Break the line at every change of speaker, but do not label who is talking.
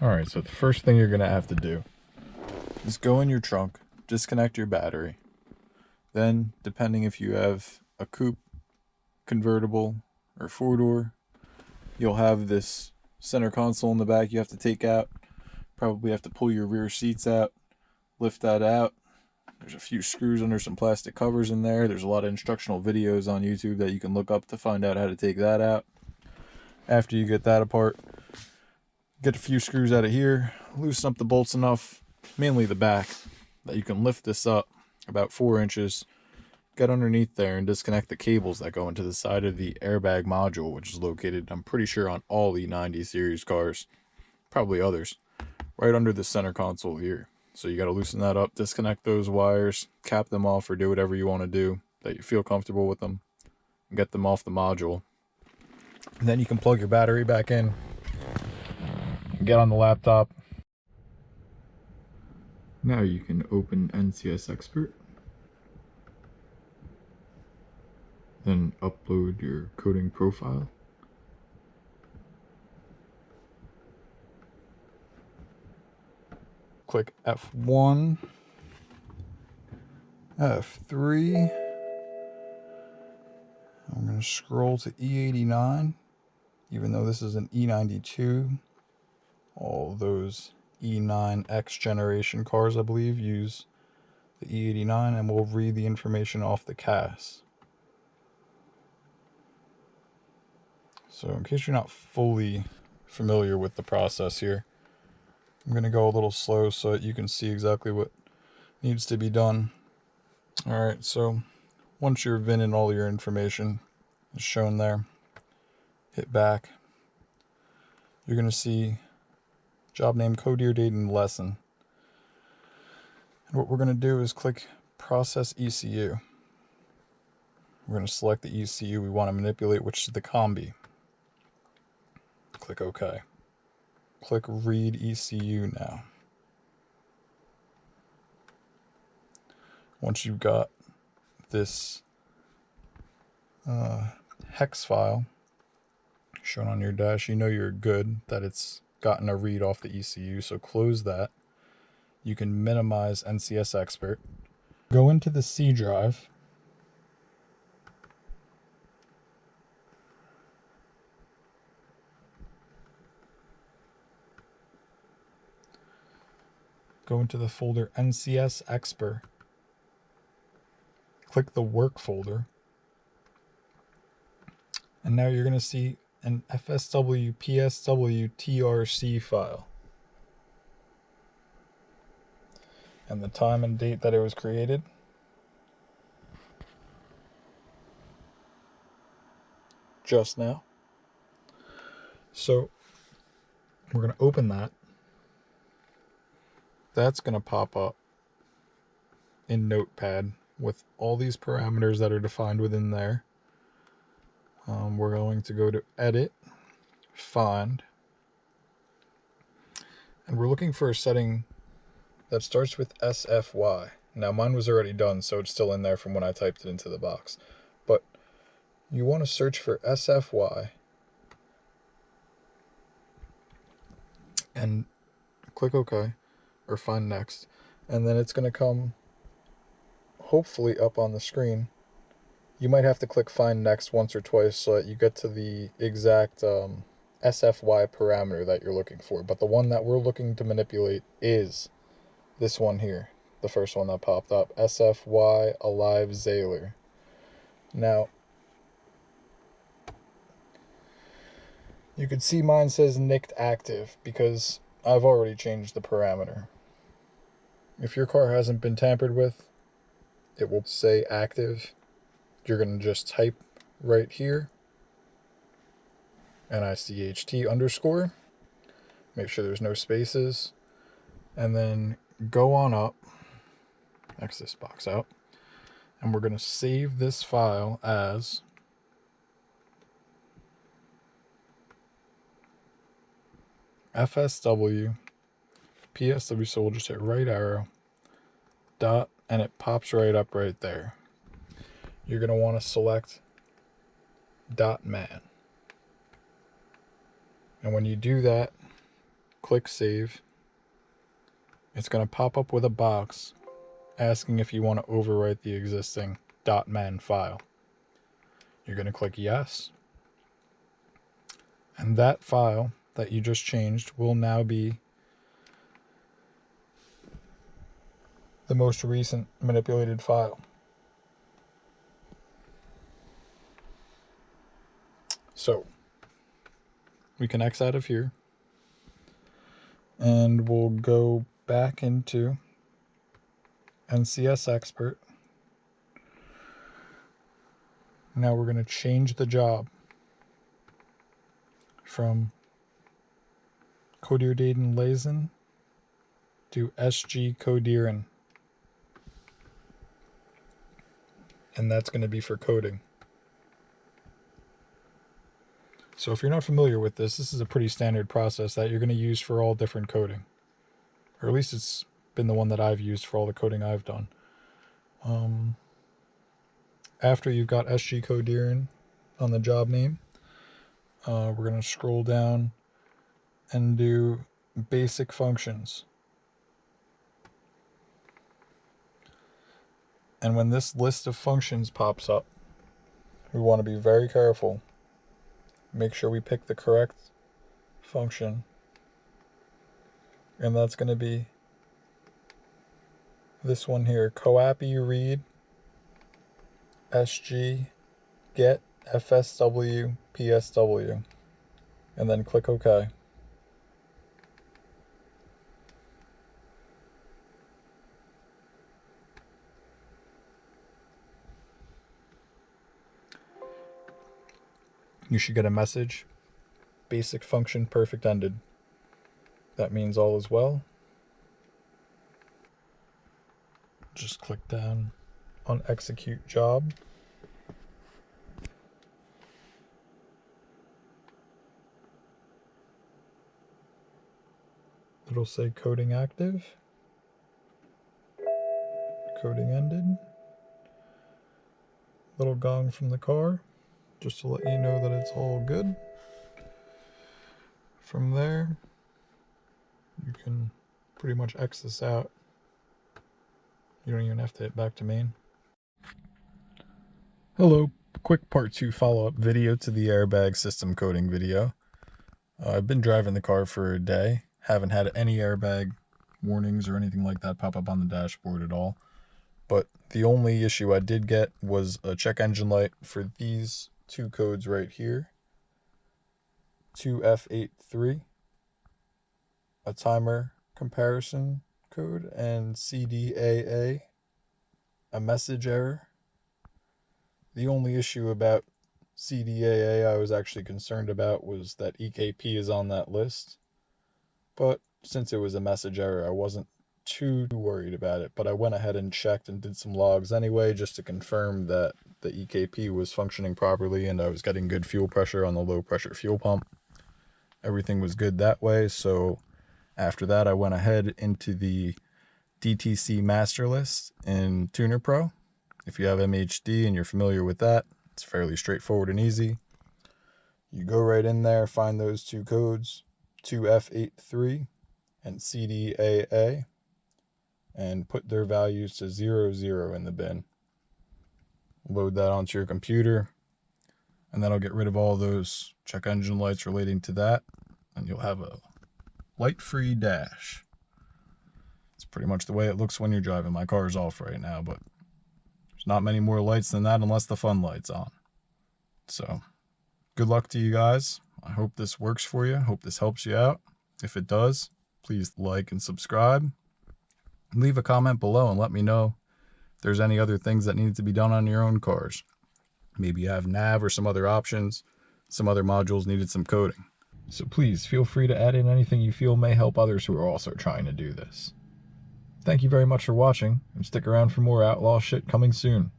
Alright, so the first thing you're going to have to do is go in your trunk, disconnect your battery. Then, depending if you have a coupe, convertible, or four-door, you'll have this center console in the back you have to take out. Probably have to pull your rear seats out, lift that out. There's a few screws under some plastic covers in there. There's a lot of instructional videos on YouTube that you can look up to find out how to take that out. After you get that apart, get a few screws out of here, loosen up the bolts enough, mainly the back, that you can lift this up about 4 inches, get underneath there and disconnect the cables that go into the side of the airbag module, which is located, I'm pretty sure, on all E90 series cars, probably others, right under the center console here. So you got to loosen that up, disconnect those wires, cap them off, or do whatever you want to do that you feel comfortable with them, and get them off the module. And then you can plug your battery back in, get on the laptop. Now you can open NCS Expert, then upload your coding profile. Click F1, F3. I'm going to scroll to E89, even though this is an E92. All those E9X generation cars, I believe, use the E89, and we'll read the information off the CAS. So in case you're not fully familiar with the process here, I'm going to go a little slow so that you can see exactly what needs to be done. Alright, so once your VIN and all your information is shown there, hit back. You're going to see job name, code year, date, and lesson. And what we're going to do is click Process ECU. We're going to select the ECU we want to manipulate, which is the Kombi. Click OK. Click Read ECU now. Once you've got this hex file shown on your dash, you know you're good, that it's gotten a read off the ECU, so close that. You can minimize NCS Expert. Go into the C drive. Go into the folder NCS Expert. Click the work folder. And now you're going to see an FSW PSW TRC file. And the time and date that it was created. Just now. So we're going to open that. That's going to pop up in Notepad with all these parameters that are defined within there. We're going to go to Edit, Find, and we're looking for a setting that starts with SFY. Now mine was already done, so it's still in there from when I typed it into the box. But you want to search for SFY and click OK, or Find Next, and then it's going to come hopefully up on the screen. You might have to click Find Next once or twice so that you get to the exact SFY parameter that you're looking for. But the one that we're looking to manipulate is this one here, the first one that popped up, SFY Alive Zailer. Now, you can see mine says nicked active because I've already changed the parameter. If your car hasn't been tampered with, it will say active. You're going to just type right here, NICHT underscore, make sure there's no spaces, and then go on up, X this box out, and we're going to save this file as FSW PSW, so we'll just hit right arrow, dot, and it pops right up right there. You're going to want to select .man. And when you do that, click save. It's going to pop up with a box asking if you want to overwrite the existing .man file. You're going to click yes. And that file that you just changed will now be the most recent manipulated file. So we can X out of here and we'll go back into NCS Expert. Now we're going to change the job from Codierdaden Lesen to SG Codieren. And that's going to be for coding. So if you're not familiar with this, this is a pretty standard process that you're going to use for all different coding. Or at least it's been the one that I've used for all the coding I've done. After you've got SG Codieren on the job name, we're going to scroll down and do basic functions. And when this list of functions pops up, we want to be very careful. Make sure we pick the correct function. And that's going to be this one here, coapi read SG get FSW PSW. And then click OK. You should get a message. Basic function perfect ended. That means all is well. Just click down on execute job. It'll say coding active. Coding ended. Little gong from the car, just to let you know that it's all good. From there, you can pretty much X this out. You don't even have to hit back to main. Hello, quick part 2 follow-up video to the airbag system coding video. I've been driving the car for a day. Haven't had any airbag warnings or anything like that pop up on the dashboard at all. But the only issue I did get was a check engine light for these two codes right here. 2F83, a timer comparison code, and CDAA, a message error. The only issue about CDAA I was actually concerned about was that EKP is on that list. But since it was a message error, I wasn't too worried about it. But I went ahead and checked and did some logs anyway, just to confirm that the EKP was functioning properly and I was getting good fuel pressure on the low pressure fuel pump. Everything was good that way. So after that, I went ahead into the DTC master list in Tunerpro. If you have MHD and you're familiar with that, it's fairly straightforward and easy. You go right in there, find those two codes, 2F83 and CDAA, and put their values to 00 in the bin. Load that onto your computer, and that'll get rid of all those check engine lights relating to that, and you'll have a light-free dash. It's pretty much the way it looks when you're driving. My car is off right now, but there's not many more lights than that unless the fun light's on. So, good luck to you guys. I hope this works for you. I hope this helps you out. If it does, please like and subscribe. Leave a comment below and let me know if there's any other things that need to be done on your own cars. Maybe you have nav or some other options, some other modules needed some coding. So please feel free to add in anything you feel may help others who are also trying to do this. Thank you very much for watching, and stick around for more outlaw shit coming soon.